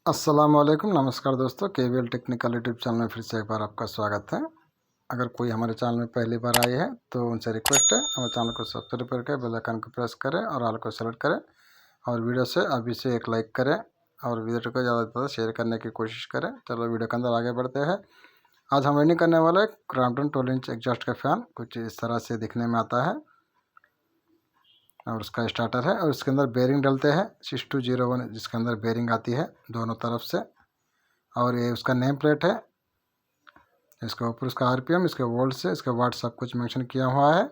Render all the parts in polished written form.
अस्सलामुअलैकुम, नमस्कार दोस्तों। केवीएल टेक्निकल यूट्यूब चैनल में फिर से एक बार आपका स्वागत है। अगर कोई हमारे चैनल में पहली बार आए हैं तो उनसे रिक्वेस्ट है हमारे चैनल को सब्सक्राइब करके बेल आइकन को प्रेस करें और ऑल को सेलेक्ट करें और वीडियो से अभी से एक लाइक करें और वीडियो को ज़्यादा से ज़्यादा शेयर करने की कोशिश करें। चलो वीडियो के अंदर आगे बढ़ते हैं। आज हम रेडी करने वाले क्रॉम्पटन 12 इंच एग्जॉस्ट का फ़ैन कुछ इस तरह से दिखने में आता है और उसका स्टार्टर है और इसके अंदर बेरिंग डलते हैं 6201 जिसके अंदर बेरिंग आती है दोनों तरफ से और ये उसका नेम प्लेट है। इसके ऊपर उसका आरपीएम, इसके वोल्ट से इसके वाट सब कुछ मेंशन किया हुआ है।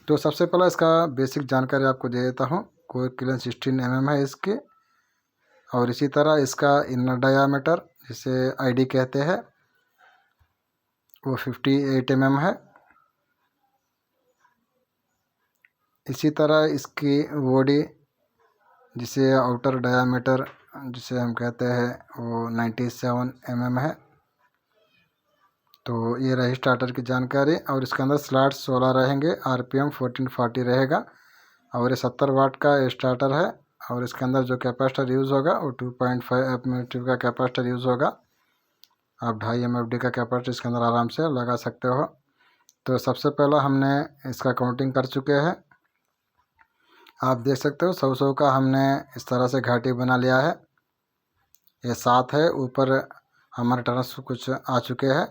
तो सबसे पहले इसका बेसिक जानकारी आपको दे देता हूँ। कोर क्लियरेंस 16 mm है इसकी और इसी तरह इसका इनर डायामीटर जिसे आईडी कहते हैं वो 58 mm है। इसी तरह इसकी बॉडी जिसे आउटर डायामीटर जिसे हम कहते हैं वो 97 mm है। तो ये रही स्टार्टर की जानकारी और इसके अंदर स्लॉट 16 रहेंगे, आरपीएम 1440 रहेगा और ये 70 वाट का स्टार्टर है और इसके अंदर जो कैपेसिटर यूज़ होगा वो 2.5 एमएफ का कैपेसिटर यूज़ होगा। आप 2.5 एमएफ का कैपेसिटर इसके अंदर आराम से लगा सकते हो। तो सबसे पहला हमने इसका काउंटिंग कर चुके हैं। आप देख सकते हो 100 का हमने इस तरह से घाटी बना लिया है। ये 7 है, ऊपर हमारे टर्न्स कुछ आ चुके हैं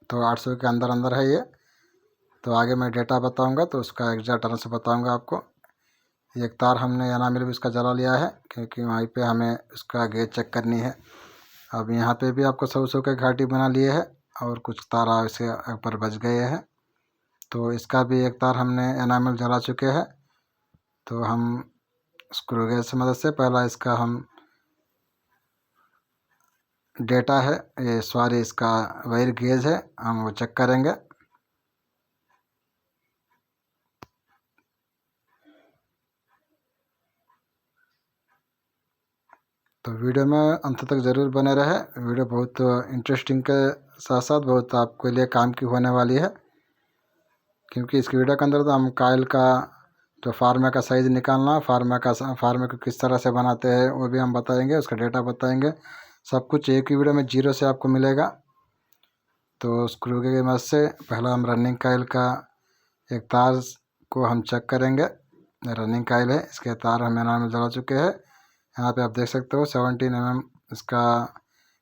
तो 800 के अंदर अंदर है ये। तो आगे मैं डेटा बताऊंगा तो उसका एग्जैक्ट टर्न्स बताऊंगा आपको। एक तार हमने एनामिल भी इसका जला लिया है क्योंकि वहीं पे हमें उसका गेज चेक करनी है। अब यहाँ पे भी आपको 100 के घाटी बना लिए है और कुछ तार इसके ऊपर बच गए हैं। तो इसका भी एक तार हमने एनामिल जला चुके हैं। तो हम स्क्रू गेज की मदद से पहला इसका हम डेटा है ये सॉरी इसका वायर गेज है हम वो चेक करेंगे। तो वीडियो में अंत तक ज़रूर बने रहे। वीडियो बहुत इंटरेस्टिंग के साथ साथ बहुत आपके लिए काम की होने वाली है क्योंकि इस वीडियो के अंदर तो हम कायल का जो फार्मे का साइज़ निकालना, फार्मे को किस तरह से बनाते हैं वो भी हम बताएंगे, उसका डेटा बताएंगे। सब कुछ एक ही वीडियो में जीरो से आपको मिलेगा। तो स्क्रू की मदद से पहला हम रनिंग कायल का एक तार को हम चेक करेंगे। रनिंग कायल है, इसके तार हम एनामिल में जला चुके हैं। यहाँ पे आप देख सकते हो 17 mm इसका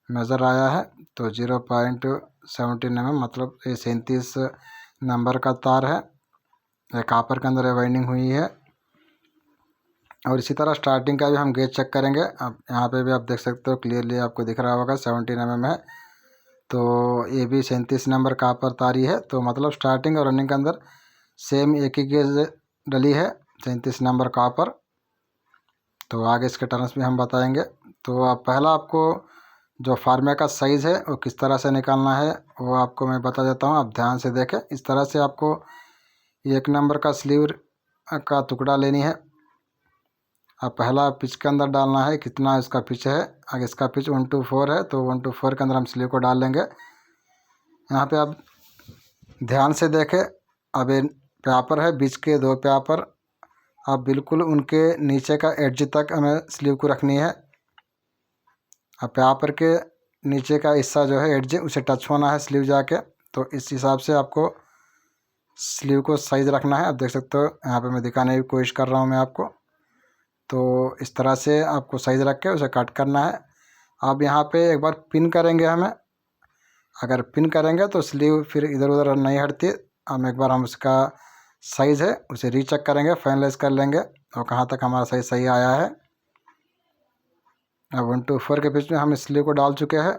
मेज़र आया है। तो 0.17 mm मतलब ये 37 नंबर का तार है। ये कापर के अंदर वाइंडिंग हुई है और इसी तरह स्टार्टिंग का भी हम गेज चेक करेंगे। अब यहाँ पे भी आप देख सकते हो क्लियरली आपको दिख रहा होगा 17 mm है। तो ये भी 37 नंबर कापर तारी है। तो मतलब स्टार्टिंग और रनिंग के अंदर सेम एक ही गेज डली है 37 नंबर कापर। तो आगे इसके टर्न्स भी हम बताएंगे। तो आप पहला आपको जो फार्मे का साइज़ है वो किस तरह से निकालना है वो आपको मैं बता देता हूँ। आप ध्यान से देखें। इस तरह से आपको 1 नंबर का स्लीव का टुकड़ा लेनी है। अब पहला पिच के अंदर डालना है कितना इसका पिच है। अगर इसका पिच 124 है तो 124 के अंदर हम स्लीव को डाल लेंगे। यहाँ पे आप ध्यान से देखें। अब ये पेपर है, बीच के 2 पेपर अब बिल्कुल उनके नीचे का एड्ज तक हमें स्लीव को रखनी है। अब पेपर के नीचे का हिस्सा जो है एड्ज उसे टच होना है स्लीव जाके। तो इस हिसाब से आपको स्लीव को साइज़ रखना है। आप देख सकते हो यहाँ पे मैं दिखाने की कोशिश कर रहा हूँ मैं आपको। तो इस तरह से आपको साइज़ रख के उसे कट करना है। अब यहाँ पे एक बार पिन करेंगे हमें। अगर पिन करेंगे तो स्लीव फिर इधर उधर नहीं हटती। हम एक बार हम उसका साइज़ है उसे रीचेक करेंगे, फाइनलाइज कर लेंगे और कहाँ तक हमारा साइज़ सही आया है। अब 124 के बीच में हम स्लीव को डाल चुके हैं।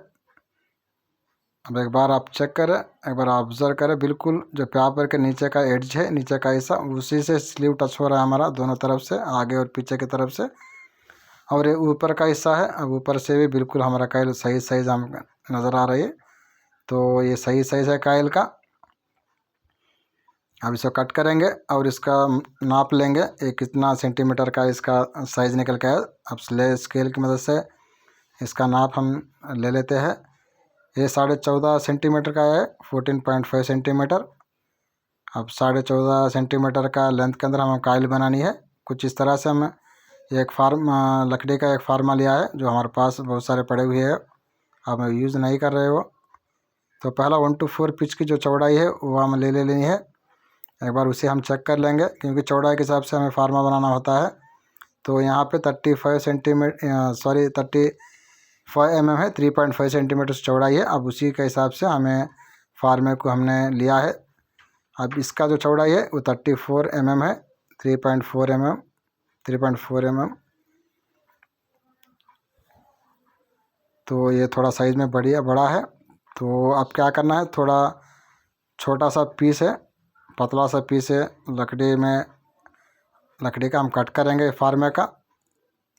अब एक बार आप चेक करें, एक बार ऑब्जर्व करें, बिल्कुल जो पेपर के नीचे का एड्ज है, नीचे का हिस्सा उसी से स्लीव टच हो रहा है हमारा दोनों तरफ से, आगे और पीछे की तरफ से। और ये ऊपर का हिस्सा है, अब ऊपर से भी बिल्कुल हमारा कायल सही साइज़ हम नज़र आ रही है। तो ये सही साइज़ है कायल का। अब इसको कट करेंगे और इसका नाप लेंगे ये कितना सेंटीमीटर का इसका साइज़ निकल के है। अब स्केल की मदद से इसका नाप हम ले लेते हैं। ये 14.5 सेंटीमीटर का है, 14.5 सेंटीमीटर। अब 14.5 सेंटीमीटर का लेंथ के अंदर हमें कायल बनानी है। कुछ इस तरह से हम एक फार्म लकड़ी का एक फार्मा लिया है जो हमारे पास बहुत सारे पड़े हुए हैं, हम यूज़ नहीं कर रहे वो। तो पहला 1 to 4 पिच की जो चौड़ाई है वो हम ले लेनी है। एक बार उसे हम चेक कर लेंगे क्योंकि चौड़ाई के हिसाब से हमें फार्मा बनाना होता है। तो यहाँ पे 35 सेंटीमीटर 35 है, 3.5 सेंटीमीटर चौड़ाई है। अब उसी के हिसाब से हमें फार्मे को हमने लिया है। अब इसका जो चौड़ाई है वो 34 है, 3.4 तो ये थोड़ा साइज़ में बड़ा है। तो अब क्या करना है, थोड़ा छोटा सा पीस है, पतला सा पीस है लकड़ी का हम कट करेंगे फार्मे का,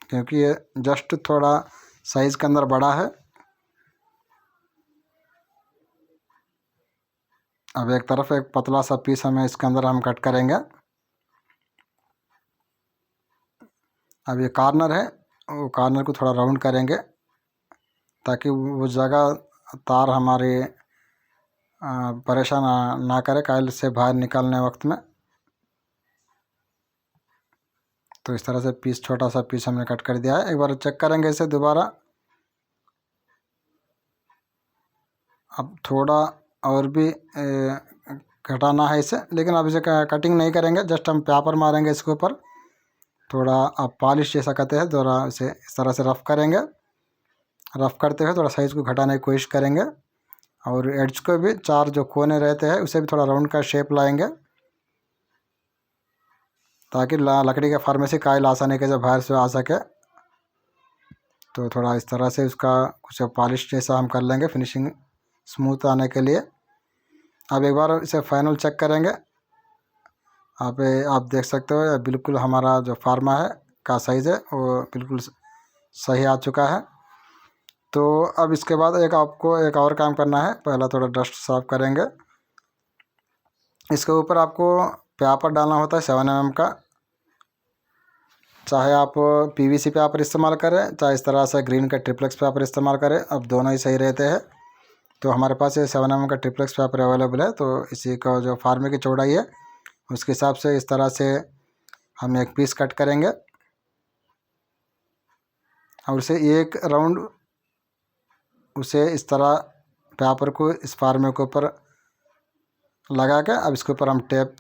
क्योंकि ये जस्ट थोड़ा साइज़ के अंदर बड़ा है। अब एक तरफ एक पतला सा पीस हमें इसके अंदर हम कट करेंगे। अब ये कॉर्नर है, वो कॉर्नर को थोड़ा राउंड करेंगे ताकि वो जगह तार हमारे परेशान ना करे कायल से बाहर निकालने वक्त में। तो इस तरह से छोटा सा पीस हमने कट कर दिया है। एक बार चेक करेंगे इसे दोबारा। अब थोड़ा और भी घटाना है इसे, लेकिन अब इसे कटिंग नहीं करेंगे, जस्ट हम पेपर मारेंगे इसके ऊपर। थोड़ा अब पॉलिश जैसा करते हैं, थोड़ा इसे इस तरह से रफ़ करेंगे। रफ़ करते हुए थोड़ा साइज़ को घटाने की कोशिश करेंगे और एड्ज को भी 4 जो कोने रहते हैं उसे भी थोड़ा राउंड का शेप लाएंगे ताकि लकड़ी के फार्मे से कायल आसानी के जब बाहर से आ सके। तो थोड़ा इस तरह से उसका कुछ पॉलिश जैसा हम कर लेंगे फिनिशिंग स्मूथ आने के लिए। अब एक बार इसे फाइनल चेक करेंगे। आप देख सकते हो बिल्कुल हमारा जो फार्मा है का साइज़ है वो बिल्कुल सही आ चुका है। तो अब इसके बाद आपको एक और काम करना है। पहला थोड़ा डस्ट साफ करेंगे। इसके ऊपर आपको पेपर डालना होता है 7 mm का, चाहे आप PVC पेपर इस्तेमाल करें, चाहे इस तरह से ग्रीन का ट्रिप्लेक्स पेपर इस्तेमाल करें, अब दोनों ही सही रहते हैं। तो हमारे पास ये 7 mm का ट्रिप्लेक्स पेपर अवेलेबल है। तो इसी का जो फार्मे की चौड़ाई है उसके हिसाब से इस तरह से हम एक पीस कट करेंगे और उसे एक राउंड इस तरह पेपर को इस फार्मे के ऊपर लगा के अब इसके ऊपर हम टेप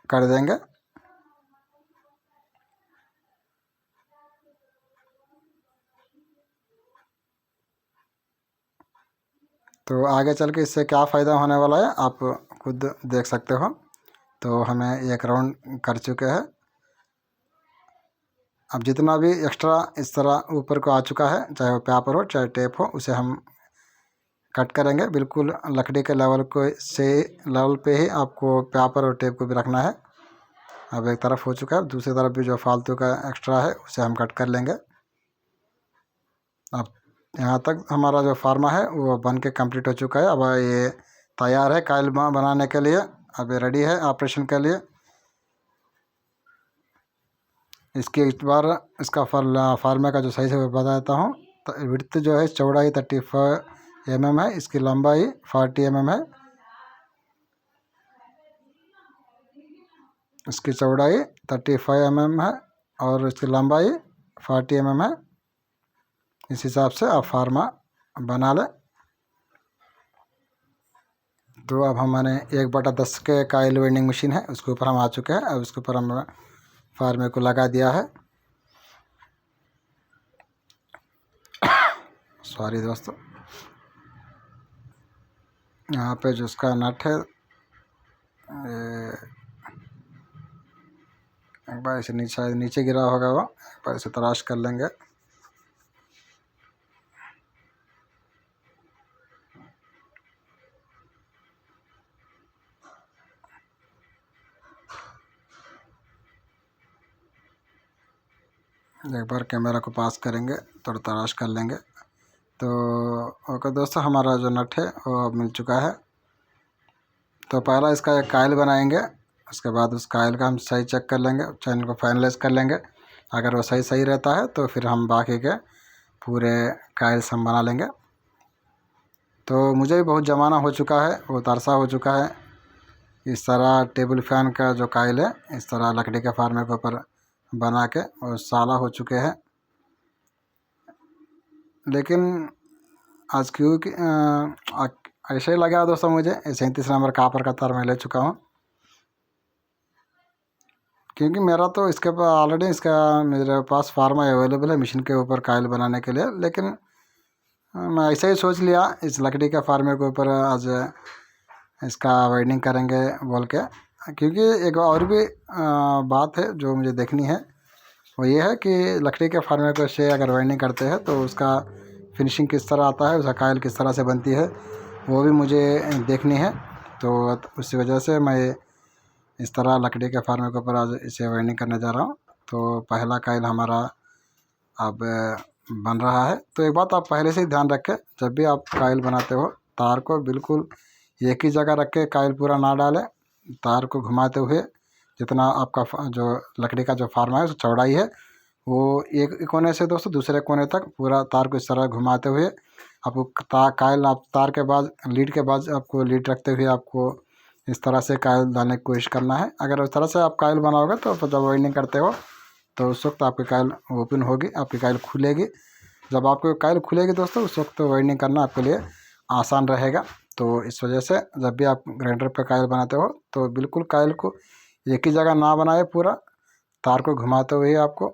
कर देंगे। तो आगे चल के इससे क्या फ़ायदा होने वाला है आप खुद देख सकते हो। तो हमें एक राउंड कर चुके हैं। अब जितना भी एक्स्ट्रा इस तरह ऊपर को आ चुका है, चाहे वो पेपर हो चाहे टेप हो, उसे हम कट करेंगे। बिल्कुल लकड़ी के लेवल पे ही आपको पेपर और टेप को भी रखना है। अब एक तरफ हो चुका है, दूसरी तरफ भी जो फालतू का एक्स्ट्रा है उसे हम कट कर लेंगे। अब यहाँ तक हमारा जो फार्मा है वो बन के कंप्लीट हो चुका है। अब ये तैयार है कायल बनाने के लिए। अब ये रेडी है ऑपरेशन के लिए। इसकी एक बार इसका फार्मे का जो सही से बता देता हूँ। तो विड्थ जो है चौड़ाई 35 mm है, इसकी लंबाई 40 mm है, इसकी चौड़ाई 35 mm है और इसकी लंबाई 40 mm है। इस हिसाब से आप फार्मा बना लें। तो अब हमारे 1/10 के कायल वेंडिंग मशीन है उसके ऊपर हम आ चुके हैं। अब उसके ऊपर हम फार्मे को लगा दिया है। सॉरी दोस्तों, यहाँ पे जो उसका नट है एक बार इसे नीचे गिरा होगा, वो एक बार इसे तलाश कर लेंगे। एक बार कैमरा को पास करेंगे, थोड़ा तलाश कर लेंगे। तो ओके दोस्तों, हमारा जो नट है वो अब मिल चुका है। तो पहला इसका एक कायल बनाएंगे, उसके बाद उस कायल का हम सही चेक कर लेंगे, चैनल को फाइनलाइज कर लेंगे। अगर वो सही रहता है तो फिर हम बाकी के पूरे कायल्स हम बना लेंगे। तो मुझे भी बहुत ज़माना हो चुका है, बहुत अरसा हो चुका है इस तरह टेबल फ़ैन का जो कायल है इस तरह लकड़ी के फार्मे के ऊपर बना के और साला हो चुके हैं। लेकिन आज क्योंकि ऐसे ही लगा दोस्तों, मुझे 37 नंबर कापर का तार मैं ले चुका हूँ, क्योंकि मेरा तो इसके पास ऑलरेडी इसका मेरे पास फार्मा अवेलेबल है मशीन के ऊपर कायल बनाने के लिए। लेकिन मैं ऐसे ही सोच लिया इस लकड़ी के फार्मे के ऊपर आज इसका वाइंडिंग करेंगे बोल के, क्योंकि एक और भी बात है जो मुझे देखनी है, वो ये है कि लकड़ी के फार्मे को से अगर वाइंडिंग करते हैं तो उसका फिनिशिंग किस तरह आता है, उसका कायल किस तरह से बनती है, वो भी मुझे देखनी है। तो उसी वजह से मैं इस तरह लकड़ी के फार्मे के ऊपर आज इसे वाइंडिंग करने जा रहा हूँ। तो पहला कायल हमारा अब बन रहा है। तो एक बात आप पहले से ही ध्यान रखें, जब भी आप कायल बनाते हो तार को बिल्कुल एक ही जगह रख के कायल पूरा ना डालें। तार को घुमाते हुए जितना आपका जो लकड़ी का जो फार्मा है उसकी चौड़ाई है, वो एक कोने से दोस्तों दूसरे कोने तक पूरा तार को इस तरह घुमाते हुए आपको कायल आप तार के बाद लीड के बाद आपको लीड रखते हुए आपको इस तरह से कायल डालने की कोशिश करना है। अगर उस तरह से आप कायल बनाओगे तो जब वाइंडिंग करते हो तो उस वक्त आपकी कायल ओपन होगी, आपकी कायल खुलेगी। जब आपको कायल खुलेगी दोस्तों उस वक्त वाइंडिंग करना आपके लिए आसान रहेगा। तो इस वजह से जब भी आप ग्राइंडर पर कायल बनाते हो तो बिल्कुल कायल को एक ही जगह ना बनाए, पूरा तार को घुमाते हुए आपको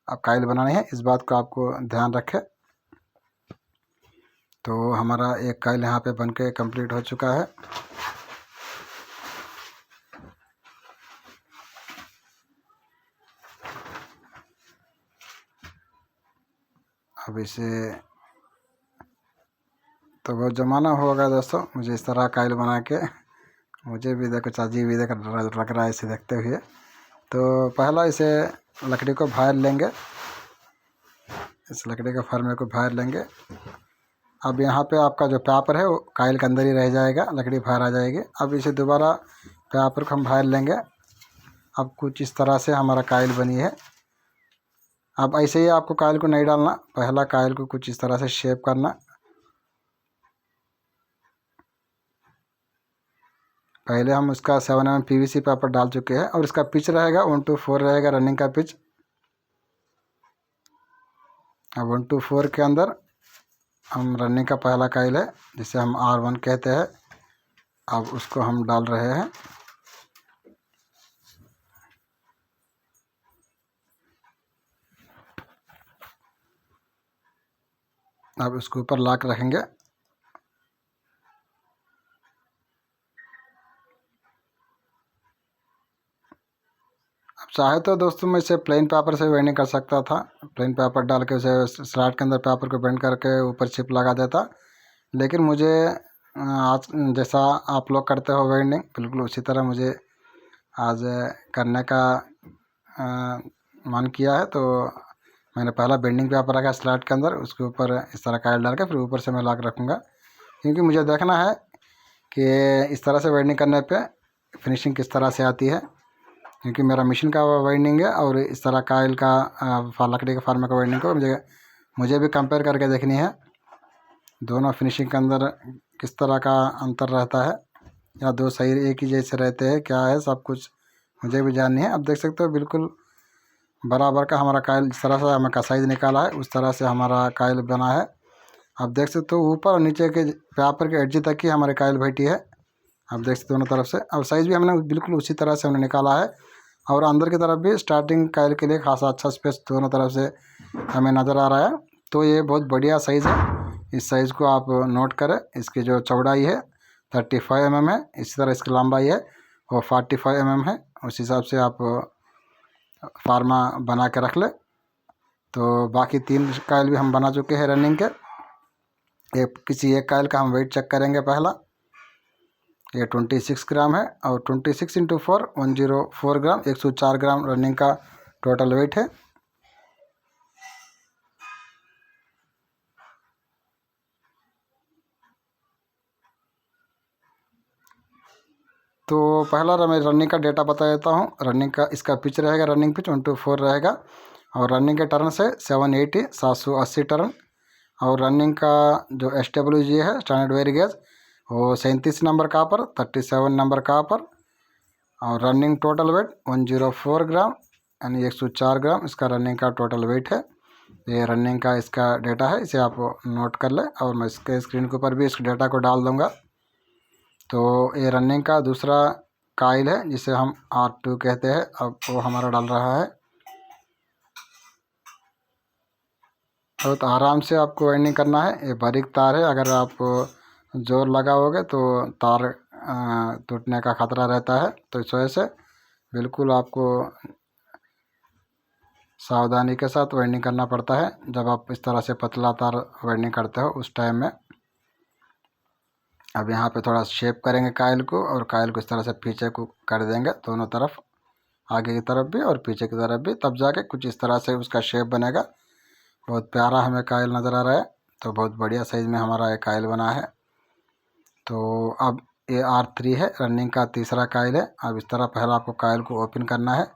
अब कायल बनानी है, इस बात को आपको ध्यान रखें। तो हमारा एक कायल यहाँ पे बन के कम्प्लीट हो चुका है। अब इसे तो बहुत ज़माना हो गया दोस्तों मुझे इस तरह कायल बना के, मुझे भी देखो चाची भी देख लग रहा है इसे देखते हुए। तो पहला इसे लकड़ी को बाहर लेंगे, इस लकड़ी के फार्मे को बाहर लेंगे। अब यहाँ पे आपका जो पेपर है वो कायल के अंदर ही रह जाएगा, लकड़ी बाहर आ जाएगी। अब इसे दोबारा पेपर को हम बाहर लेंगे। अब कुछ इस तरह से हमारा कायल बनी है। अब ऐसे ही आपको कायल को नहीं डालना, पहला कायल को कुछ इस तरह से शेप करना। पहले हम उसका 7 mm PVC पेपर डाल चुके हैं और इसका पिच रहेगा 1:4 रहेगा रनिंग का पिच। अब 1:4 के अंदर हम रनिंग का पहला कायल है जिसे हम R1 कहते हैं, अब उसको हम डाल रहे हैं। अब उसके ऊपर लॉक रखेंगे। अब चाहे तो दोस्तों मैं इसे प्लेन पेपर से वाइंडिंग कर सकता था, प्लेन पेपर डाल के उसे स्लॉट के अंदर पेपर को बेंड करके ऊपर चिप लगा देता। लेकिन मुझे आज जैसा आप लोग करते हो वाइंडिंग बिल्कुल उसी तरह मुझे आज करने का मन किया है। तो मैंने पहला बेंडिंग पेपर रखा स्लॉट के अंदर, उसके ऊपर इस तरह कायल डाल के फिर ऊपर से मैं लॉक रखूँगा, क्योंकि मुझे देखना है कि इस तरह से वाइंडिंग करने पे फिनिशिंग किस तरह से आती है। क्योंकि मेरा मशीन का वाइंडिंग है और इस तरह कायल का लकड़ी के फार्मे का वाइंडिंग को मुझे भी कंपेयर करके देखनी है, दोनों फिनिशिंग के अंदर किस तरह का अंतर रहता है या दो सही एक ही जैसे रहते हैं, क्या है सब कुछ मुझे भी जाननी है। अब देख सकते हो बिल्कुल बराबर का हमारा कायल जिस तरह से हमें का साइज़ निकाला है उस तरह से हमारा कायल बना है। अब देख सकते हो ऊपर और नीचे के पेपर के एड्ज तक ही हमारे कायल बैठी है। अब देख सकते दोनों तरफ से, अब साइज़ भी हमने बिल्कुल उसी तरह से हमने निकाला है और अंदर की तरफ भी स्टार्टिंग कायल के लिए खासा अच्छा स्पेस दोनों तरफ से हमें नज़र आ रहा है। तो ये बहुत बढ़िया साइज़ है, इस साइज़ को आप नोट करें। इसकी जो चौड़ाई है 35 mm है, इसी तरह इसकी लंबाई है वो 45 mm है। उस हिसाब से आप फार्मा बना के रख ले। तो बाकी 3 कायल भी हम बना चुके हैं रनिंग के। किसी एक कायल का हम वेट चेक करेंगे। पहला ये 26 ग्राम है और 26 × 4 104 ग्राम 104 ग्राम रनिंग का टोटल वेट है। तो पहला मैं रनिंग का डेटा बता देता हूँ। रनिंग का इसका पिच रहेगा, रनिंग पिच 1:4 रहेगा और रनिंग के टर्न से 780 टर्न। और रनिंग का जो SWG है स्टैंडर्ड वेयर गेज वो 37 नंबर कापर 37 नंबर कापर और रनिंग टोटल वेट 104 ग्राम यानी 104 ग्राम इसका रनिंग का टोटल वेट है। ये रनिंग का इसका डेटा है, इसे आप नोट कर लें और मैं इसके स्क्रीन के ऊपर भी इस डेटा को डाल दूँगा। तो ये रनिंग का दूसरा काइल है जिसे हम R2 कहते हैं, अब वो हमारा डाल रहा है। बहुत आराम से आपको वाइंडिंग करना है। ये बारीक तार है, अगर आप जोर लगाओगे तो तार टूटने का खतरा रहता है। तो इस वजह से बिल्कुल आपको सावधानी के साथ वाइंडिंग करना पड़ता है जब आप इस तरह से पतला तार वाइंडिंग करते हो उस टाइम में। अब यहाँ पे थोड़ा शेप करेंगे काइल को, और काइल को इस तरह से पीछे को कर देंगे दोनों तरफ, आगे की तरफ भी और पीछे की तरफ भी, तब जाके कुछ इस तरह से उसका शेप बनेगा। बहुत प्यारा हमें काइल नज़र आ रहा है। तो बहुत बढ़िया साइज़ में हमारा ये काइल बना है। तो अब ये R3 है, रनिंग का तीसरा काइल है। अब इस तरह पहले आपको काइल को ओपन करना है।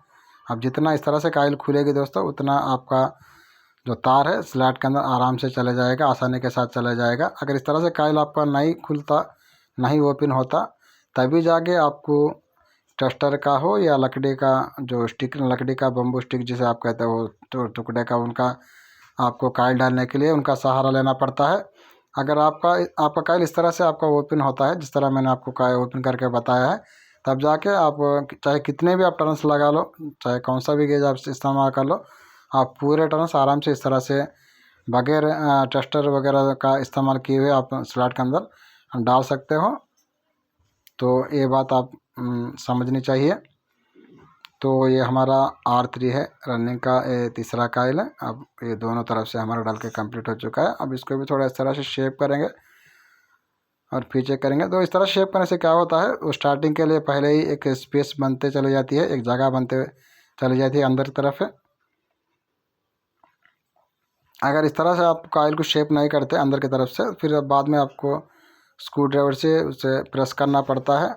अब जितना इस तरह से काइल खुलेगी दोस्तों, उतना आपका जो तार है स्लैट के अंदर आराम से चले जाएगा, आसानी के साथ चला जाएगा। अगर इस तरह से काइल आपका नहीं खुलता, नहीं ओपन होता, तभी जाके आपको टेस्टर का हो या लकड़ी का जो स्टिक, लकड़ी का बम्बू स्टिक जिसे आप कहते हो, तो टुकड़े का, उनका आपको काइल डालने के लिए उनका सहारा लेना पड़ता है। अगर आपका काइल इस तरह से आपका ओपन होता है, जिस तरह मैंने आपको काइल ओपन करके बताया है, तब जाके आप चाहे कितने भी आप टर्न्स लगा लो, चाहे कौन सा भी गेज आप इस्तेमाल कर लो, आप पूरे टर्न्स आराम से इस तरह से बगैर टेस्टर वगैरह का इस्तेमाल किए हुए आप स्लॉट के अंदर डाल सकते हो। तो ये बात आप समझनी चाहिए। तो ये हमारा R3 है, रनिंग का ये तीसरा काइल है। अब ये दोनों तरफ से हमारा डाल के कंप्लीट हो चुका है। अब इसको भी थोड़ा इस तरह से शेप करेंगे और पीछे करेंगे। तो इस तरह शेप करने से क्या होता है, वो स्टार्टिंग के लिए पहले ही एक स्पेस बनते चली जाती है, एक जगह बनते चली जाती है अंदर की तरफ है। अगर इस तरह से आप काइल को शेप नहीं करते अंदर की तरफ से, फिर बाद में आपको स्क्रू ड्राइवर से उसे प्रेस करना पड़ता है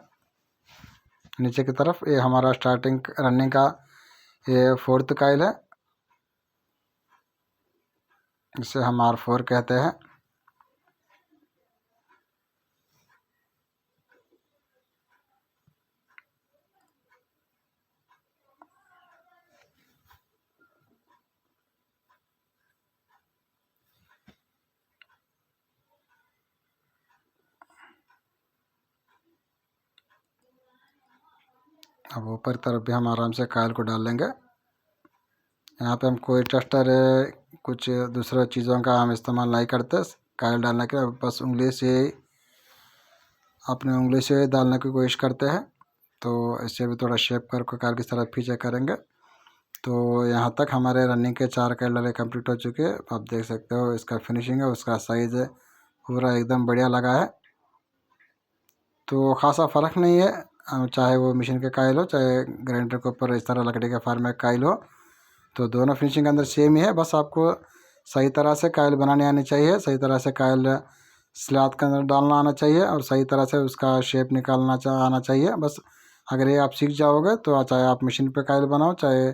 नीचे की तरफ। ये हमारा स्टार्टिंग रनिंग का ये फोर्थ काइल है, इसे हम R4 कहते हैं। अब ऊपर तरफ भी हम आराम से काइल को डाल लेंगे। यहाँ पे हम कोई टेस्टर कुछ दूसरे चीज़ों का हम इस्तेमाल नहीं करते काइल डालने के लिए, बस उंगली से, अपनी उंगली से डालने की कोशिश करते हैं। तो इससे भी थोड़ा शेप करके काइल की तरफ पीछे करेंगे। तो यहाँ तक हमारे रनिंग के 4 काइल डाले कंप्लीट हो चुके हैं। आप देख सकते हो इसका फिनिशिंग है, उसका साइज़ है, पूरा एकदम बढ़िया लगा है। तो ख़ासा फ़र्क नहीं है, चाहे वो मशीन के काइल हो, चाहे ग्राइंडर के ऊपर इस तरह लकड़ी के फार्म में काइल हो, तो दोनों फिनिशिंग के अंदर सेम ही है। बस आपको सही तरह से काइल बनाने आनी चाहिए, सही तरह से काइल स्लैब के अंदर डालना आना चाहिए, और सही तरह से उसका शेप निकालना आना चाहिए। बस अगर ये आप सीख जाओगे तो चाहे आप मशीन पे काइल बनाओ, चाहे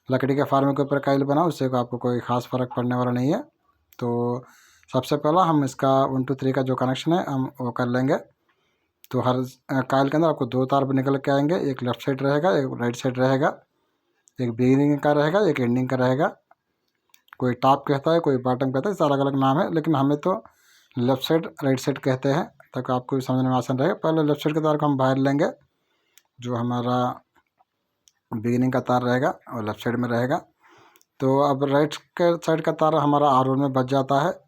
लकड़ी के फार्म के ऊपर काइल बनाओ, उससे आपको कोई ख़ास फ़र्क पड़ने वाला नहीं है। तो सबसे पहला हम इसका 1 2 3 का जो कनेक्शन है हम वो कर लेंगे। तो हर काइल के अंदर आपको 2 तार निकल के आएंगे, एक लेफ़्ट साइड रहेगा, एक राइट साइड रहेगा, एक बिगिनिंग का रहेगा, एक एंडिंग का रहेगा। कोई टॉप कहता है, कोई बॉटम कहता है, इस अलग अलग नाम है, लेकिन हमें तो लेफ़्ट साइड राइट साइड कहते हैं, ताकि आपको भी समझने में आसान रहेगा। पहले लेफ़्ट साइड के तार को हम बाहर लेंगे, जो हमारा बिगिनिंग का तार रहेगा और लेफ़्ट साइड में रहेगा। तो अब राइट के साइड का तार हमारा R1 में बच जाता है।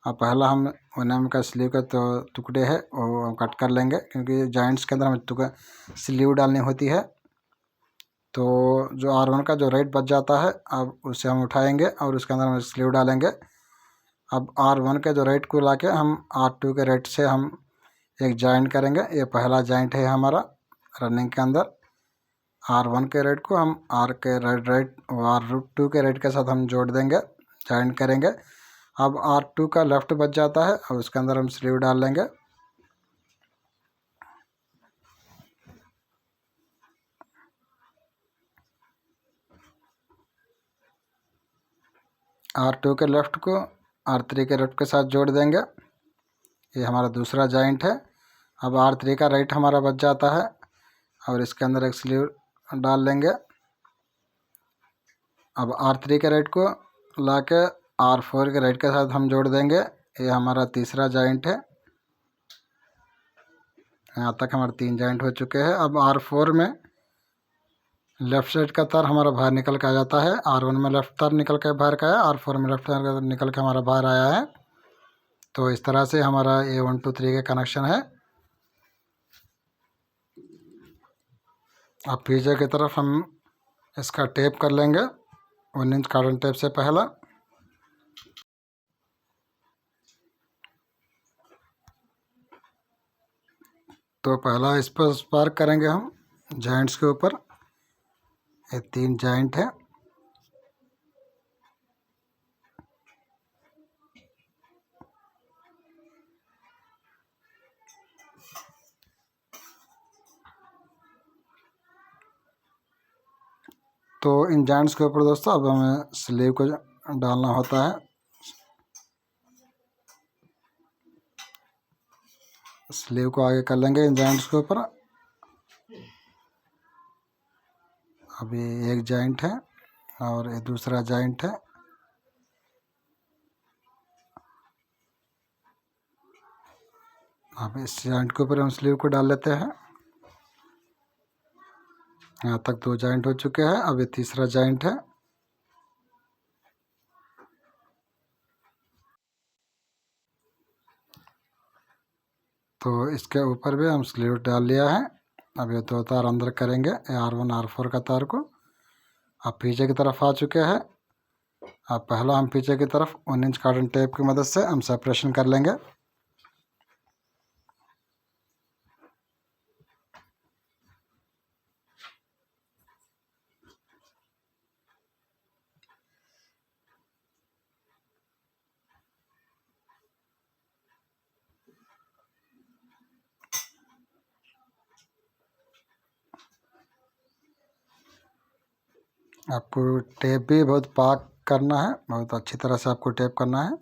अब पहला हम ओनम का स्लीव का तो टुकड़े है वो हम कट कर लेंगे, क्योंकि जॉइंट्स के अंदर हमें स्लीव डालनी होती है। तो जो R1 का जो राइट बच जाता है, अब उसे हम उठाएंगे और उसके अंदर हम स्लीव डालेंगे। अब R1 के जो राइट को लाके हम R2 के राइट से हम एक जॉइंट करेंगे। ये पहला जॉइंट है हमारा रनिंग के अंदर। R1 के राइट को हम R के राइट R2 के राइट के साथ हम जोड़ देंगे, जॉइंट करेंगे। अब R2 का लेफ़्ट बच जाता है और उसके अंदर हम स्लीव डाल लेंगे। R2 के लेफ़्ट को R3 के राइट के साथ जोड़ देंगे। ये हमारा दूसरा जॉइंट है। अब R3 का राइट हमारा बच जाता है और इसके अंदर एक स्लीव डाल लेंगे। अब R3 के राइट को ला के R4 के राइट के साथ हम जोड़ देंगे। ये हमारा तीसरा जॉइंट है। यहाँ तक हमारे 3 जॉइंट हो चुके हैं। अब R4 में लेफ़्ट साइड का तार हमारा बाहर निकल के आ जाता है। R1 में लेफ़्ट तार निकल के बाहर का है, R4 में लेफ़्ट तार निकल के हमारा बाहर आया है। तो इस तरह से हमारा ये 1 2 3 का कनेक्शन है। अब पीछे की तरफ हम इसका टेप कर लेंगे 1 इंच कार्बन टेप से पहला। तो पहला इस पर स्पार्क करेंगे हम जॉइंट्स के ऊपर। ये 3 जॉइंट है। तो इन जॉइंट्स के ऊपर दोस्तों अब हमें स्लीव को डालना होता है। स्लीव को आगे कर लेंगे इन जॉइंट्स के ऊपर। अभी एक जॉइंट है और ये दूसरा जॉइंट है। अब इस जॉइंट के ऊपर हम स्लीव को डाल लेते हैं। यहाँ तक 2 जॉइंट हो चुके हैं। अब ये तीसरा जॉइंट है। तो इसके ऊपर भी हम स्लीव डाल लिया है। अब ये 2 तार अंदर करेंगे R1 R4 का तार को। अब पीछे की तरफ आ चुके हैं। अब पहला हम पीछे की तरफ 1 इंच कॉटन टेप की मदद से हम सेपरेशन कर लेंगे। आपको टेप भी बहुत पाक करना है, बहुत अच्छी तरह से आपको टेप करना है।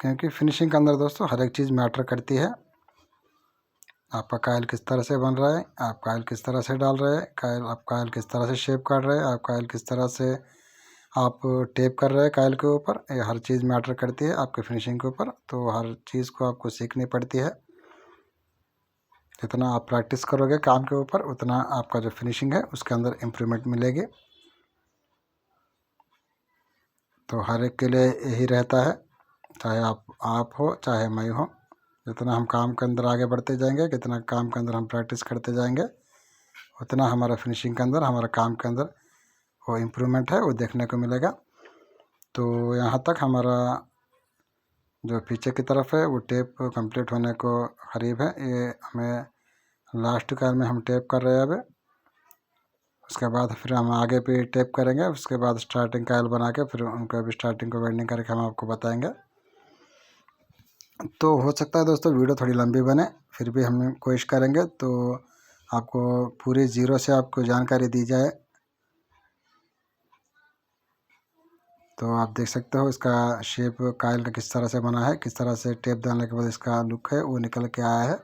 क्योंकि फिनिशिंग के अंदर दोस्तों हर एक चीज़ मैटर करती है। आपका कायल किस तरह से बन रहा है, आप कायल किस तरह से डाल रहे हैं, आप कायल किस तरह से शेप कर रहे हैं, आप कायल किस तरह से आप टेप कर रहे हैं कायल के ऊपर, ये हर चीज़ मैटर करती है आपके फिनिशिंग के ऊपर। तो हर चीज़ को आपको सीखनी पड़ती है। जितना आप प्रैक्टिस करोगे काम के ऊपर उतना आपका जो फिनिशिंग है उसके अंदर इम्प्रूवमेंट मिलेगी। तो हर एक के लिए यही रहता है, चाहे आप हो चाहे मैं हो। जितना हम काम के अंदर आगे बढ़ते जाएंगे, कितना काम के अंदर हम प्रैक्टिस करते जाएंगे, उतना हमारा फिनिशिंग के अंदर, हमारा काम के अंदर वो इम्प्रूवमेंट है वो देखने को मिलेगा। तो यहाँ तक हमारा जो पीछे की तरफ है वो टेप कंप्लीट होने को करीब है। ये हमें लास्ट कायल में हम टेप कर रहे हैं अभी। उसके बाद फिर हम आगे भी टेप करेंगे। उसके बाद स्टार्टिंग कायल बना के फिर उनको भी स्टार्टिंग को वेल्डिंग करके हम आपको बताएंगे। तो हो सकता है दोस्तों वीडियो थोड़ी लंबी बने, फिर भी हम कोशिश करेंगे तो आपको पूरी ज़ीरो से आपको जानकारी दी जाए। तो आप देख सकते हो इसका शेप कायल का किस तरह से बना है, किस तरह से टेप डालने के बाद इसका लुक है वो निकल के आया है।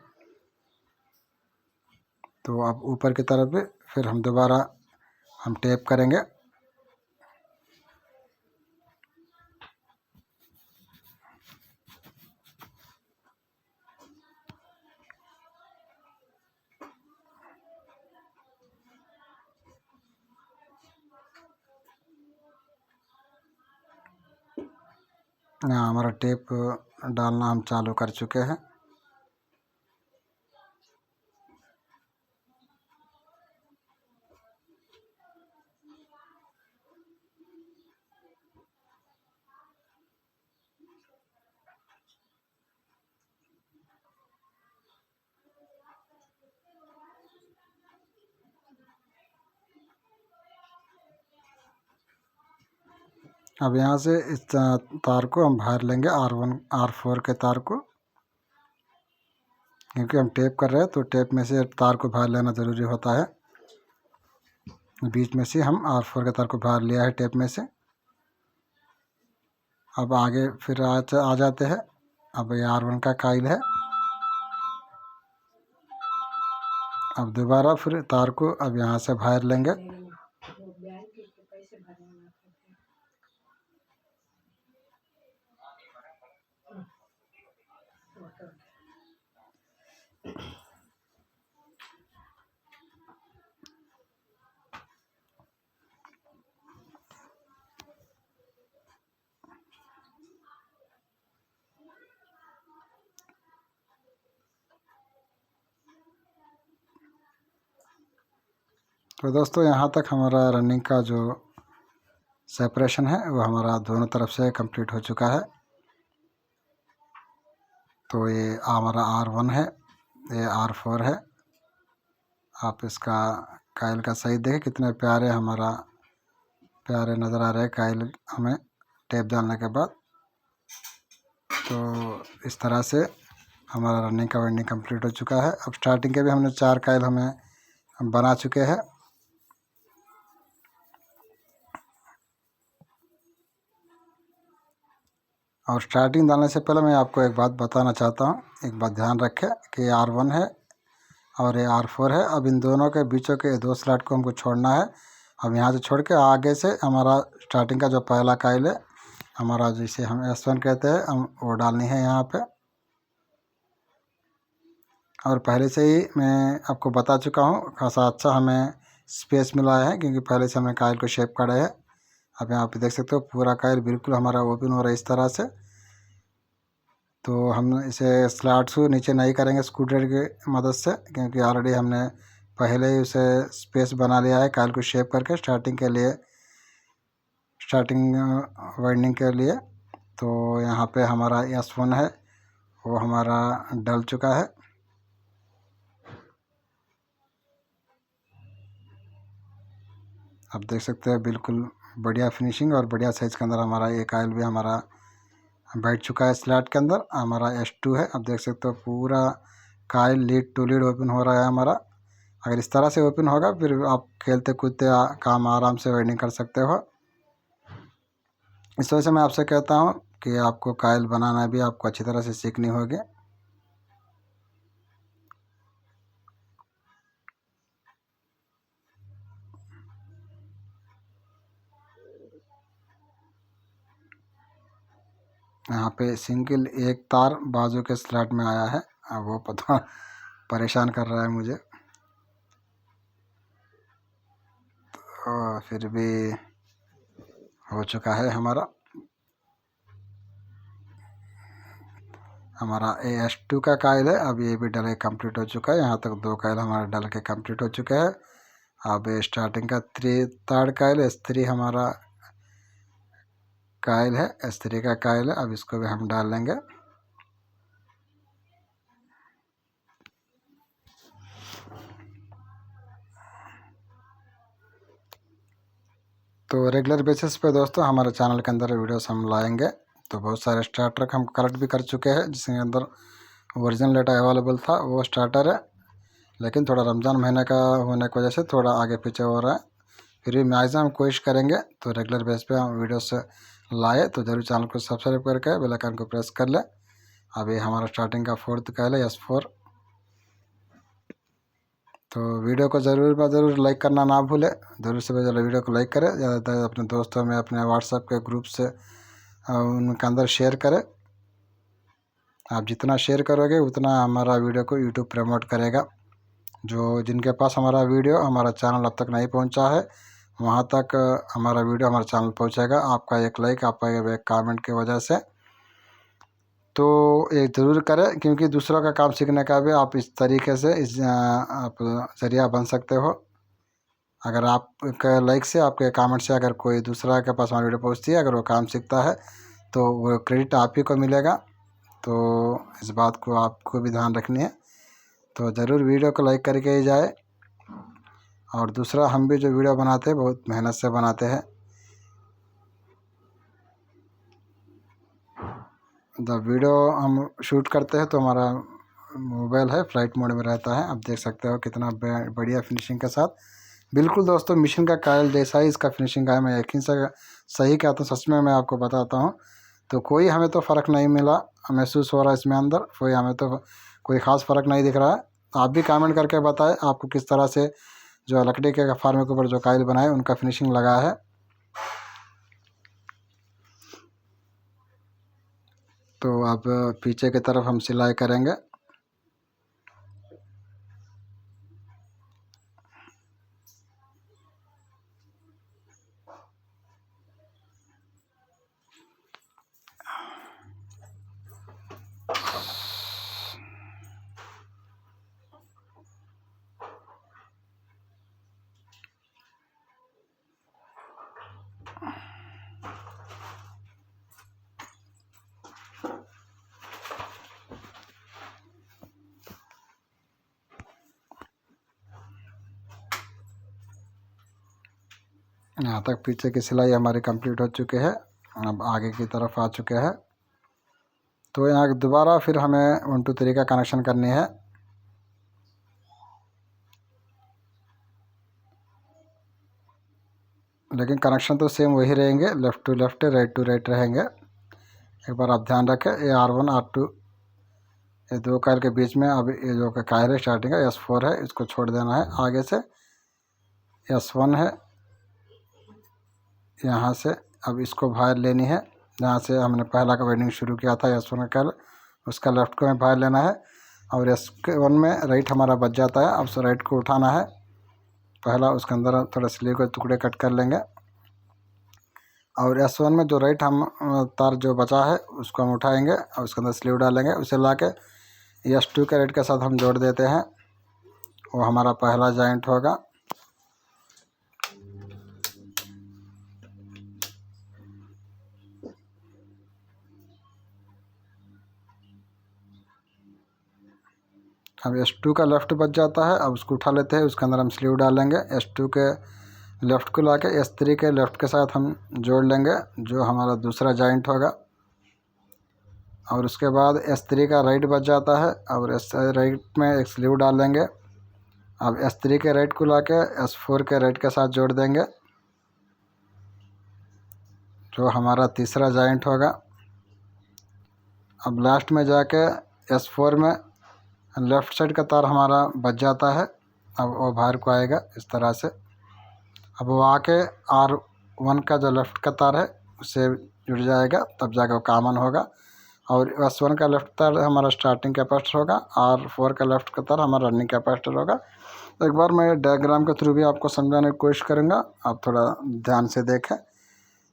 तो अब ऊपर की तरफ भी फिर हम दोबारा हम टेप करेंगे। यहाँ हमारा टेप डालना हम चालू कर चुके हैं। अब यहाँ से इस तार को हम बाहर लेंगे R1 R4 के तार को। क्योंकि हम टेप कर रहे हैं तो टेप में से तार को बाहर लेना ज़रूरी होता है। बीच में से हम R4 के तार को बाहर लिया है टेप में से। अब आगे फिर आ जाते हैं। अब ये R1 का कायल है। अब दोबारा फिर तार को अब यहाँ से बाहर लेंगे। तो दोस्तों यहाँ तक हमारा रनिंग का जो सेपरेशन है वो हमारा दोनों तरफ से कंप्लीट हो चुका है। तो ये हमारा R1 है, ये R4 है। आप इसका कायल का साइज देखें कितने प्यारे नज़र आ रहे हैं कायल हमें टेप डालने के बाद। तो इस तरह से हमारा रनिंग का वाइंडिंग कंप्लीट हो चुका है। अब स्टार्टिंग के भी हमने 4 कायल हमें बना चुके हैं। और स्टार्टिंग डालने से पहले मैं आपको एक बात बताना चाहता हूँ, एक बात ध्यान रखें कि R1 है और ये R4 है। अब इन दोनों के बीचों के 2 स्लॉट को हमको छोड़ना है। अब यहाँ से छोड़ के आगे से हमारा स्टार्टिंग का जो पहला कायल है हमारा, जिसे हम S1 कहते हैं, हम वो डालनी है यहाँ पे। और पहले से ही मैं आपको बता चुका हूँ, खासा अच्छा हमें स्पेस मिला है क्योंकि पहले से हमने कायल को शेप काटा है। अब यहाँ पे देख सकते हो पूरा कायल बिल्कुल हमारा ओपन हो रहा है इस तरह से। तो हम इसे स्लॉट्स को नीचे नहीं करेंगे स्क्रू ड्राइवर की मदद से, क्योंकि ऑलरेडी हमने पहले ही उसे स्पेस बना लिया है कायल को शेप करके स्टार्टिंग वाइंडिंग के लिए। तो यहाँ पे हमारा S1 है वो हमारा डल चुका है। आप देख सकते हैं बिल्कुल बढ़िया फिनिशिंग और बढ़िया साइज़ के अंदर हमारा ये कायल भी हमारा बैठ चुका है स्लॉट के अंदर। हमारा S2 है। आप देख सकते हो पूरा कायल लीड टू लीड ओपन हो रहा है हमारा। अगर इस तरह से ओपन होगा फिर आप खेलते कूदते काम आराम से वाइंडिंग कर सकते हो। इस वजह से मैं आपसे कहता हूँ कि आपको कायल बनाना भी आपको अच्छी तरह से सीखनी होगी। यहाँ पे सिंगल एक तार बाजू के स्लॉट में आया है, अब वो पता परेशान कर रहा है मुझे। तो फिर भी हो चुका है हमारा S2 का कायल है। अब ये भी डल कंप्लीट हो चुका है। यहाँ तक 2 कायल हमारा डल के कंप्लीट हो चुके हैं। अब स्टार्टिंग का थर्ड कायल S3 हमारा कायल है, S3 का कायल है। अब इसको भी हम डाल लेंगे। तो रेगुलर बेसिस पे दोस्तों हमारे चैनल के अंदर वीडियोस हम लाएंगे। तो बहुत सारे स्टार्टर हम कलेक्ट भी कर चुके हैं जिसके अंदर ओरिजिनल डेटा अवेलेबल था वो स्टार्टर है, लेकिन थोड़ा रमज़ान महीने का होने की वजह से थोड़ा आगे पीछे हो रहा है। फिर भी मैक्सिमम कोशिश करेंगे तो रेगुलर बेस पे हम वीडियोस लाए। तो जरूर चैनल को सब्सक्राइब करके बेल आइकन को प्रेस कर ले। अभी हमारा स्टार्टिंग का 4th कायल है S4। तो वीडियो को ज़रूर लाइक करना ना भूले। ज़रूर से वीडियो को लाइक करें, ज़्यादातर अपने दोस्तों में अपने व्हाट्सएप के ग्रुप से उनके अंदर शेयर करें। आप जितना शेयर करोगे उतना हमारा वीडियो को यूट्यूब प्रमोट करेगा। जो जिनके पास हमारा वीडियो हमारा चैनल अब तक नहीं पहुंचा है वहां तक हमारा वीडियो हमारा चैनल पहुंचेगा। आपका एक लाइक, आपका एक कमेंट की वजह से। तो ये ज़रूर करें क्योंकि दूसरों का काम सीखने का भी आप इस तरीके से आप ज़रिया बन सकते हो। अगर आपके लाइक से, आपके कमेंट से अगर कोई दूसरा के पास हमारी वीडियो पहुंचती है, अगर वो काम सीखता है तो वो क्रेडिट आप ही को मिलेगा। तो इस बात को आपको भी ध्यान रखनी है। तो ज़रूर वीडियो को लाइक करके ही जाए। और दूसरा, हम भी जो वीडियो बनाते हैं बहुत मेहनत से बनाते हैं। जब वीडियो हम शूट करते हैं तो हमारा मोबाइल है फ्लाइट मोड में रहता है। आप देख सकते हो कितना बढ़िया फिनिशिंग के साथ। बिल्कुल दोस्तों मिशन का कायल जैसा ही इसका फिनिशिंग का है। मैं यकीन से सही कहता हूँ, सच में मैं आपको बताता हूँ। तो कोई हमें तो फ़र्क नहीं मिला महसूस हो रहा है इसमें अंदर, कोई हमें तो कोई ख़ास फ़र्क नहीं दिख रहा है। आप भी कमेंट करके बताएं आपको किस तरह से जो लकड़ी के फार्मे के ऊपर जो कायल बनाए उनका फिनिशिंग लगा है। तो अब पीछे की तरफ हम सिलाई करेंगे। यहाँ तक पीछे की सिलाई हमारी कंप्लीट हो चुकी है। अब आगे की तरफ आ चुके हैं। तो यहाँ दोबारा फिर हमें 1 2 3 का कनेक्शन करनी है। लेकिन कनेक्शन तो सेम वही रहेंगे, left to left right to right रहेंगे। एक बार आप ध्यान रखें, ये R1 R2 ये 2 कायल के बीच में अब ये जो कायल है स्टार्टिंग का S4 है, इसको छोड़ देना है। आगे से S1 है, यहाँ से अब इसको बाहर लेनी है। जहाँ से हमने पहला का वाइंडिंग शुरू किया था S1 का कायल, उसका लेफ़्ट को हमें बाहर लेना है। और S1 में राइट हमारा बच जाता है। अब से राइट को उठाना है। पहला उसके अंदर थोड़ा स्लीव के टुकड़े कट कर लेंगे। और S1 में जो राइट हम तार जो बचा है उसको हम उठाएंगे और उसके अंदर स्लीव डालेंगे। उसे ला के S2 के राइट के साथ हम जोड़ देते हैं। वो हमारा पहला जॉइंट होगा। अब S2 का लेफ़्ट बच जाता है। अब उसको उठा लेते हैं, उसके अंदर हम स्लीव डालेंगे। S2 के लेफ़्ट को ला के S3 के लेफ़्ट के साथ हम जोड़ लेंगे, जो हमारा दूसरा जॉइंट होगा। और उसके बाद S3 का राइट बच जाता है और राइट में एक स्लीव डालेंगे। अब S3 के राइट को ला के S4 के राइट के साथ जोड़ देंगे, जो हमारा तीसरा जॉइंट होगा। अब लास्ट में जाके S4 में लेफ़्ट साइड का तार हमारा बच जाता है। अब वो बाहर को आएगा इस तरह से। अब वो आके R1 का जो लेफ़्ट का तार है उससे जुड़ जाएगा, तब जाकर वो कॉमन होगा। और S1 का लेफ़्ट तार हमारा स्टार्टिंग कैपेसिटर होगा। R4 का लेफ़्ट का तार हमारा रनिंग कैपेसिटर होगा। एक बार मैं डायग्राम के थ्रू भी आपको समझाने की कोशिश करूँगा, आप थोड़ा ध्यान से देखें।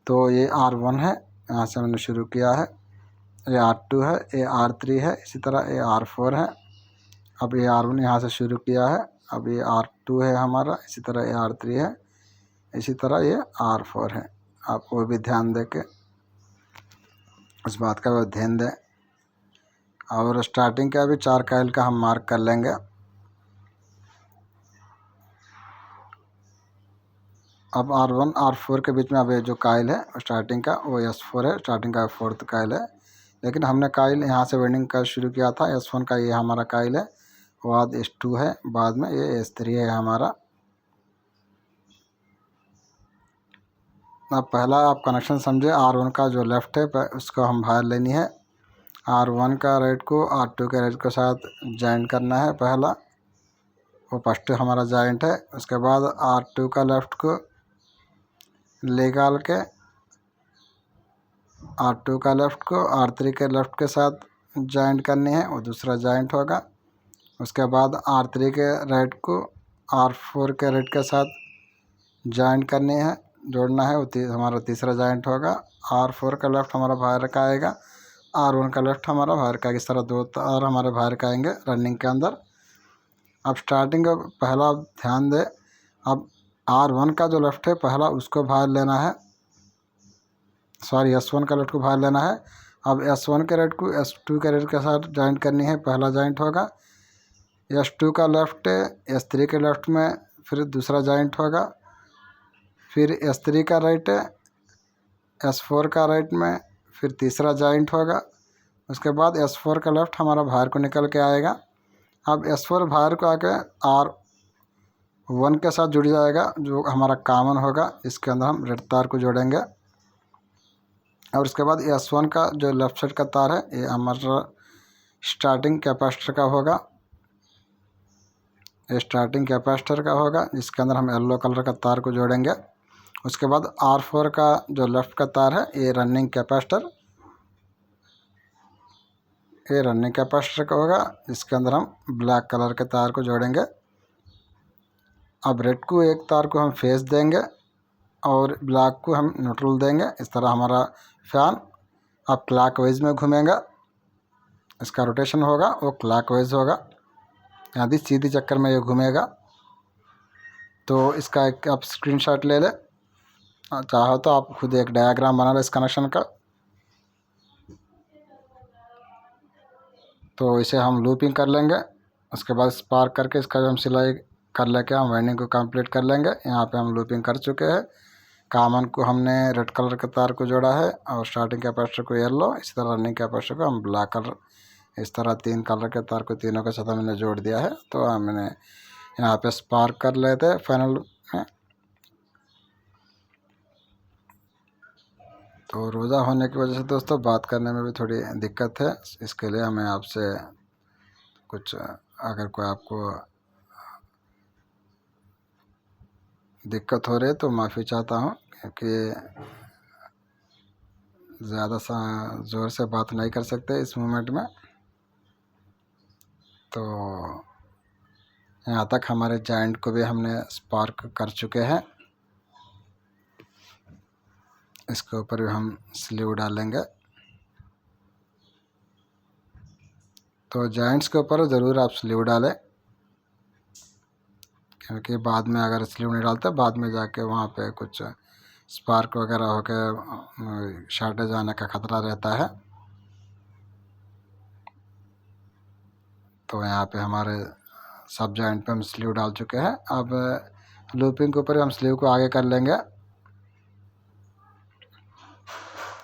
तो ये R1 है, यहाँ से मैंने शुरू किया है। ये R2 है, ये R3 है, इसी तरह ये R4 है। अब ये R1 यहाँ से शुरू किया है। अब ये R2 है हमारा, इसी तरह ये R3 है, इसी तरह ये R4 है। आप वो भी ध्यान दे के उस बात का ध्यान दें। और स्टार्टिंग का भी 4 कायल का हम मार्क कर लेंगे। अब R1 R4 के बीच में अब ये जो कायल है स्टार्टिंग का वो S4 है, स्टार्टिंग का 4th कायल है। लेकिन हमने कायल यहाँ से वेल्डिंग का शुरू किया था। S1 का ये हमारा कायल है, बाद S2 है, बाद में ये S3 है हमारा। अब पहला आप कनेक्शन समझे, R1 का जो लेफ़्ट है उसको हम बाहर लेनी है। R1 का राइट को R2 के राइट के साथ जॉइंट करना है। पहला वो फर्स्ट हमारा जॉइंट है। उसके बाद R2 का लेफ़्ट को निकाल के R2 का लेफ़्ट को R3 के लेफ़्ट के साथ जॉइंट करनी है, वो दूसरा जॉइंट होगा। उसके बाद R3 के राइट को R4 के राइट के साथ जॉइंट करनी है, जोड़ना है, वो हमारा तीसरा जॉइंट होगा। R4 का लेफ़्ट हमारा बाहर का आएगा, R1 का लेफ़्ट हमारा बाहर का, इस तरह 2 तार हमारे बाहर का आएंगे रनिंग के अंदर। अब स्टार्टिंग का पहला ध्यान दें, अब R1 का जो लेफ़्ट है पहला उसको बाहर लेना है, सॉरी S1 का लेफ़्ट को बाहर लेना है। अब S1 के राइट को S2 के राइट के साथ जॉइंट करनी है, पहला जॉइंट होगा। S2 का लेफ़्ट S3 के लेफ़्ट में फिर दूसरा जॉइंट होगा। फिर S3 का राइट S4 का राइट में फिर तीसरा जॉइंट होगा। उसके बाद S4 का लेफ़्ट हमारा बाहर को निकल के आएगा। अब S4 बाहर को आके R1 के साथ जुड़ जाएगा, जो हमारा कॉमन होगा। इसके अंदर हम रेड तार को जोड़ेंगे। और उसके बाद S1 का जो लेफ़्ट साइड का तार है ये हमारा स्टार्टिंग कैपेसिटर का होगा। ये स्टार्टिंग कैपेसिटर का होगा, जिसके अंदर हम येलो कलर का तार को जोड़ेंगे। उसके बाद R4 का जो लेफ़्ट का तार है, ये रनिंग कैपेसिटर, ये रनिंग कैपेसिटर का होगा, जिसके अंदर हम ब्लैक कलर के तार को जोड़ेंगे। अब रेड को एक तार को हम फेस देंगे और ब्लैक को हम न्यूट्रल देंगे। इस तरह हमारा फैन अब क्लॉकवाइज में घूमेगा, इसका रोटेशन होगा वो क्लॉकवाइज होगा, यदि सीधी चक्कर में ये घूमेगा। तो इसका एक आप स्क्रीनशॉट ले लें, चाहो तो आप खुद एक डायग्राम बना लें इस कनेक्शन का। तो इसे हम लूपिंग कर लेंगे, उसके बाद स्पार्क करके इसका हम सिलाई कर लेके हम वाइंडिंग को कंप्लीट कर लेंगे। यहाँ पे हम लूपिंग कर चुके हैं। कॉमन को हमने रेड कलर के तार को जोड़ा है और स्टार्टिंग कैपेसिटर को येलो, इसी तरह रनिंग कैपेसिटर को हम ब्लैक कलर, इस तरह 3 कलर के तार को तीनों के साथ हमने जोड़ दिया है। तो हमने यहाँ पे स्पार्क कर लेते हैं फाइनल में। तो रोज़ा होने की वजह से दोस्तों बात करने में भी थोड़ी दिक्कत है, इसके लिए हमें आपसे कुछ, अगर कोई आपको दिक्कत हो रही है तो माफ़ी चाहता हूँ, क्योंकि ज़्यादा ज़ोर से बात नहीं कर सकते इस मोमेंट में। तो यहाँ तक हमारे जॉइंट को भी हमने स्पार्क कर चुके हैं। इसके ऊपर भी हम स्लीव डालेंगे। तो जॉइंट्स के ऊपर ज़रूर आप स्लीव डालें, क्योंकि बाद में अगर स्लीव नहीं डालते बाद में जाके वहाँ पे कुछ स्पार्क वगैरह होकर शॉर्टेज आने का ख़तरा रहता है। तो यहाँ पे हमारे सब जॉइंट पे हम स्लीव डाल चुके हैं। अब लूपिंग के ऊपर हम स्लीव को आगे कर लेंगे।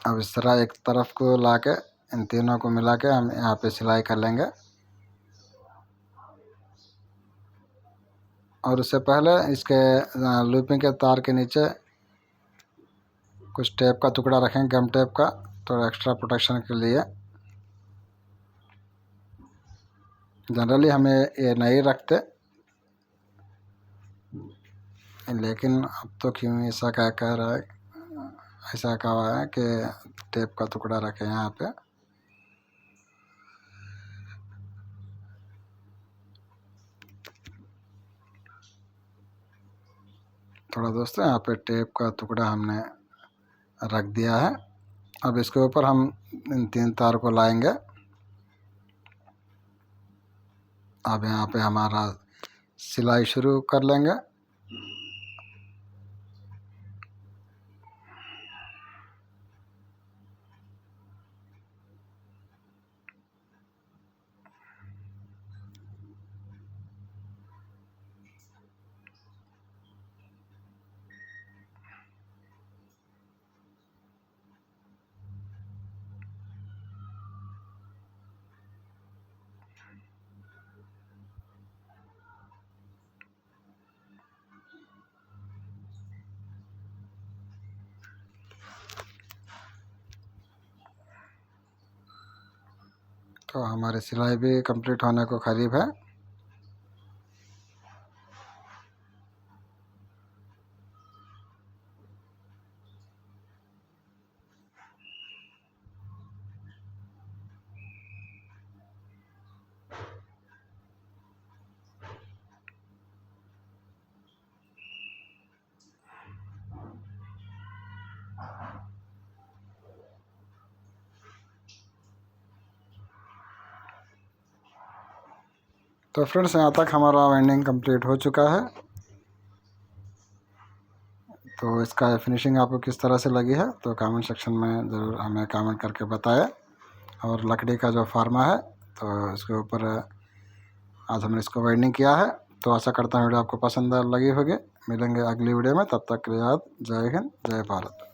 अब इस तरह एक तरफ को लाके इन तीनों को मिला के हम यहाँ पे सिलाई कर लेंगे। और उससे पहले इसके लूपिंग के तार के नीचे कुछ टेप का टुकड़ा रखेंगे, गम टेप का, तो एक्स्ट्रा प्रोटेक्शन के लिए। जनरली हमें ये नहीं रखते, लेकिन अब तो क्यों ऐसा क्या कह रहा है, ऐसा कहा हुआ है कि टेप का टुकड़ा रखें यहाँ पे। थोड़ा दोस्तों यहाँ पे टेप का टुकड़ा हमने रख दिया है। अब इसके ऊपर हम इन 3 तार को लाएंगे। अब यहाँ पे हमारा सिलाई शुरू कर लेंगे। तो हमारी सिलाई भी कंप्लीट होने को करीब है। तो फ्रेंड्स यहाँ तक हमारा वाइंडिंग कंप्लीट हो चुका है। तो इसका फिनिशिंग आपको किस तरह से लगी है तो कमेंट सेक्शन में ज़रूर हमें कमेंट करके बताएं। और लकड़ी का जो फार्मा है तो इसके ऊपर आज हमने इसको वाइंडिंग किया है। तो आशा करता हूँ वीडियो आपको पसंद लगी होगी। मिलेंगे अगली वीडियो में, तब तक के लिए जय हिंद, जय भारत।